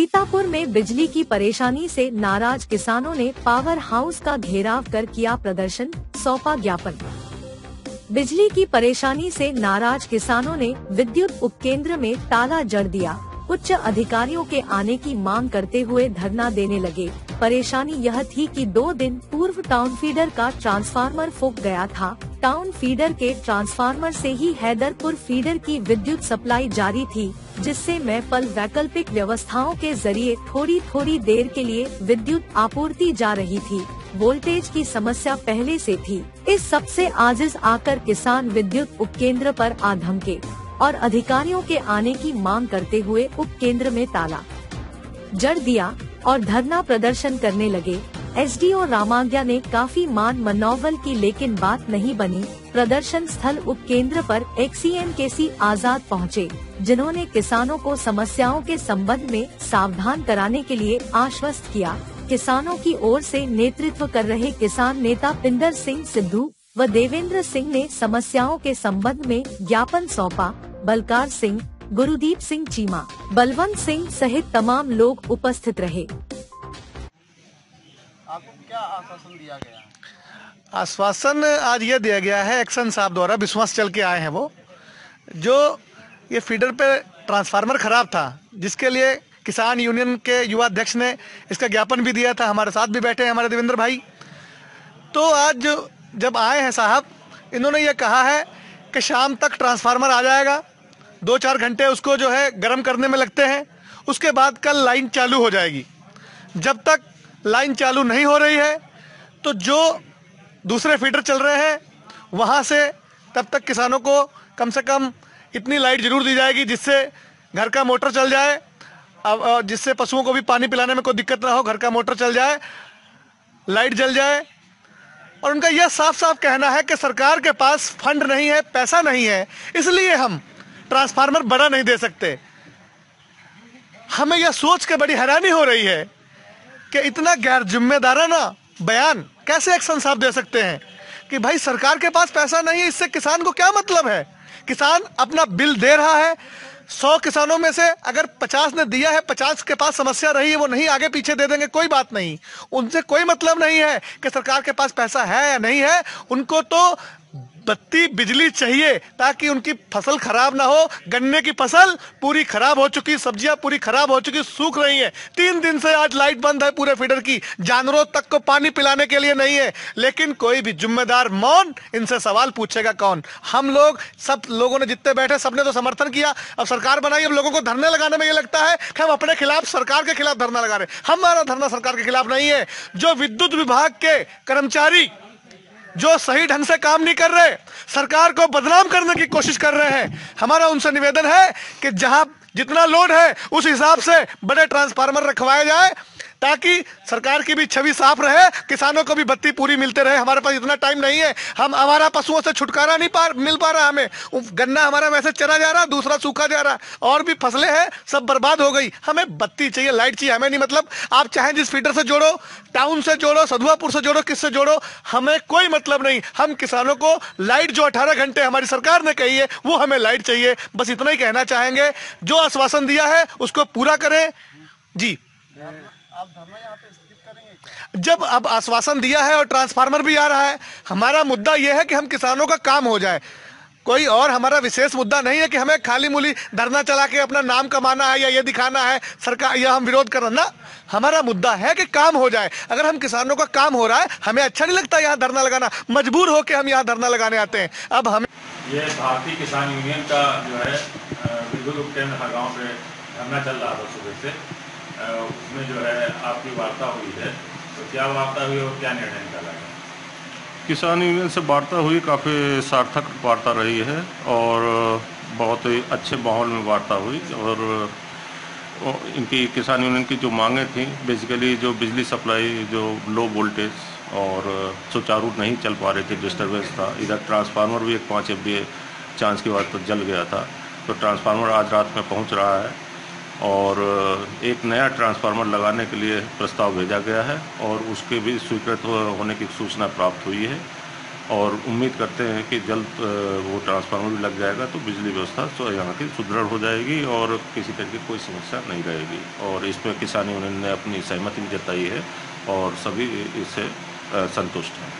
सीतापुर में बिजली की परेशानी से नाराज किसानों ने पावर हाउस का घेराव कर किया प्रदर्शन, सौंपा ज्ञापन। बिजली की परेशानी से नाराज किसानों ने विद्युत उपकेंद्र में ताला जड़ दिया। उच्च अधिकारियों के आने की मांग करते हुए धरना देने लगे। परेशानी यह थी कि 2 दिन पूर्व टाउन फीडर का ट्रांसफार्मर फूक गया था। टाउन फीडर के ट्रांसफार्मर से ही हैदरपुर फीडर की विद्युत सप्लाई जारी थी, जिससे मैपल वैकल्पिक व्यवस्थाओं के जरिए थोड़ी थोड़ी देर के लिए विद्युत आपूर्ति जा रही थी। वोल्टेज की समस्या पहले से थी। इस सब से आजिज आकर किसान विद्युत उपकेंद्र पर आ धमके और अधिकारियों के आने की मांग करते हुए उपकेंद्र में ताला जड़ दिया और धरना प्रदर्शन करने लगे। एसडीओ रामाज्ञा ने काफी मान मनौवल की, लेकिन बात नहीं बनी। प्रदर्शन स्थल उपकेंद्र पर XCM आजाद पहुँचे, जिन्होंने किसानों को समस्याओं के संबंध में सावधान कराने के लिए आश्वस्त किया। किसानों की ओर से नेतृत्व कर रहे किसान नेता पिंदर सिंह सिद्धू व देवेंद्र सिंह ने समस्याओं के संबंध में ज्ञापन सौंपा। बलकार सिंह, गुरुदीप सिंह चीमा, बलवंत सिंह सहित तमाम लोग उपस्थित रहे। आपको क्या आश्वासन दिया गया? आश्वासन आज ये दिया गया है एक्शन साहब द्वारा, विश्वास चल के आए हैं वो, जो ये फीडर पे ट्रांसफार्मर खराब था, जिसके लिए किसान यूनियन के युवा अध्यक्ष ने इसका ज्ञापन भी दिया था। हमारे साथ भी बैठे हैं हमारे देवेंद्र भाई। तो आज जब आए हैं साहब, इन्होंने ये कहा है कि शाम तक ट्रांसफार्मर आ जाएगा, 2-4 घंटे उसको जो है गर्म करने में लगते हैं, उसके बाद कल लाइन चालू हो जाएगी। जब तक लाइन चालू नहीं हो रही है तो जो दूसरे फीडर चल रहे हैं वहाँ से तब तक किसानों को कम से कम इतनी लाइट जरूर दी जाएगी जिससे घर का मोटर चल जाए, जिससे पशुओं को भी पानी पिलाने में कोई दिक्कत ना हो। घर का मोटर चल जाए, लाइट जल जाए। और उनका यह साफ साफ कहना है कि सरकार के पास फंड नहीं है, पैसा नहीं है, इसलिए हम ट्रांसफार्मर बड़ा नहीं दे सकते। हमें यह सोच के बड़ी हैरानी हो रही है कि इतना गैर जिम्मेदाराना बयान कैसे एक्शन साहब दे सकते हैं कि भाई सरकार के पास पैसा नहीं है, इससे किसान को क्या मतलब है। किसान अपना बिल दे रहा है, 100 किसानों में से अगर 50 ने दिया है, 50 के पास समस्या रही है, वो नहीं आगे पीछे दे देंगे, कोई बात नहीं। उनसे कोई मतलब नहीं है कि सरकार के पास पैसा है या नहीं है। उनको तो बत्ती बिजली चाहिए ताकि उनकी फसल खराब ना हो। गन्ने की फसल पूरी खराब हो चुकी, सब्जियां पूरी खराब हो चुकी, सूख रही हैं। 3 दिन से आज लाइट बंद है पूरे फीडर की, जानवरों तक को पानी पिलाने के लिए नहीं है। लेकिन कोई भी जिम्मेदार मौन, इनसे सवाल पूछेगा कौन? हम लोग, सब लोगों ने जितने बैठे सबने तो समर्थन किया। अब सरकार बनाई, अब लोगों को धरने लगाने में ये लगता है कि हम अपने खिलाफ, सरकार के खिलाफ धरना लगा रहे। हमारा धरना सरकार के खिलाफ नहीं है। जो विद्युत विभाग के कर्मचारी जो सही ढंग से काम नहीं कर रहे, सरकार को बदनाम करने की कोशिश कर रहे हैं, हमारा उनसे निवेदन है कि जहां जितना लोड है उस हिसाब से बड़े ट्रांसफार्मर रखवाए जाए ताकि सरकार की भी छवि साफ रहे, किसानों को भी बत्ती पूरी मिलते रहे। हमारे पास इतना टाइम नहीं है, हम हमारा पशुओं से छुटकारा नहीं मिल पा रहा। हमें गन्ना हमारा वैसे चरा जा रहा, दूसरा सूखा जा रहा, और भी फसलें हैं सब बर्बाद हो गई। हमें बत्ती चाहिए, लाइट चाहिए। हमें नहीं मतलब आप चाहे जिस फीडर से जोड़ो, टाउन से जोड़ो, सधुआपुर से जोड़ो, किससे जोड़ो, हमें कोई मतलब नहीं। हम किसानों को लाइट जो 18 घंटे हमारी सरकार ने कही है वो हमें लाइट चाहिए। बस इतना ही कहना चाहेंगे। जो आश्वासन दिया है उसको पूरा करें जी। आप धरना यहाँ पे स्थित करेंगे? जब अब आश्वासन दिया है और ट्रांसफार्मर भी आ रहा है, हमारा मुद्दा यह है कि हम किसानों का काम हो जाए। कोई और हमारा विशेष मुद्दा नहीं है कि हमें खाली मूली धरना चला के अपना नाम कमाना है या ये दिखाना है सरकार, या हम विरोध करना ना। हमारा मुद्दा है कि काम हो जाए। अगर हम किसानों का काम हो रहा है, हमें अच्छा नहीं लगता यहाँ धरना लगाना, मजबूर होकर हम यहाँ धरना लगाने आते हैं। अब हम ये भारतीय किसान यूनियन का जो है विद्युत उपकेंद्र हर गाँव पे धरना चल रहा था सुबह से, उसमें जो है आपकी वार्ता हुई है, तो क्या वार्ता हुई और क्या निर्णय निकाला गया? किसान यूनियन से वार्ता हुई, काफ़ी सार्थक वार्ता रही है और बहुत ही अच्छे माहौल में वार्ता हुई। और इनकी किसान यूनियन की जो मांगें थी, बेसिकली जो बिजली सप्लाई जो लो वोल्टेज और सुचारू नहीं चल पा रहे थे, डिस्टर्बेंस था। इधर ट्रांसफार्मर भी एक 5 MVA चांस की बात तो जल गया था, तो ट्रांसफार्मर आज रात में पहुंच रहा है और एक नया ट्रांसफार्मर लगाने के लिए प्रस्ताव भेजा गया है और उसके भी स्वीकृत होने की सूचना प्राप्त हुई है। और उम्मीद करते हैं कि जल्द वो ट्रांसफार्मर भी लग जाएगा तो बिजली व्यवस्था यहाँ की सुदृढ़ हो जाएगी और किसी तरह की कोई समस्या नहीं रहेगी। और इसमें किसान यूनियन ने अपनी सहमति भी जताई है और सभी इससे संतुष्ट हैं।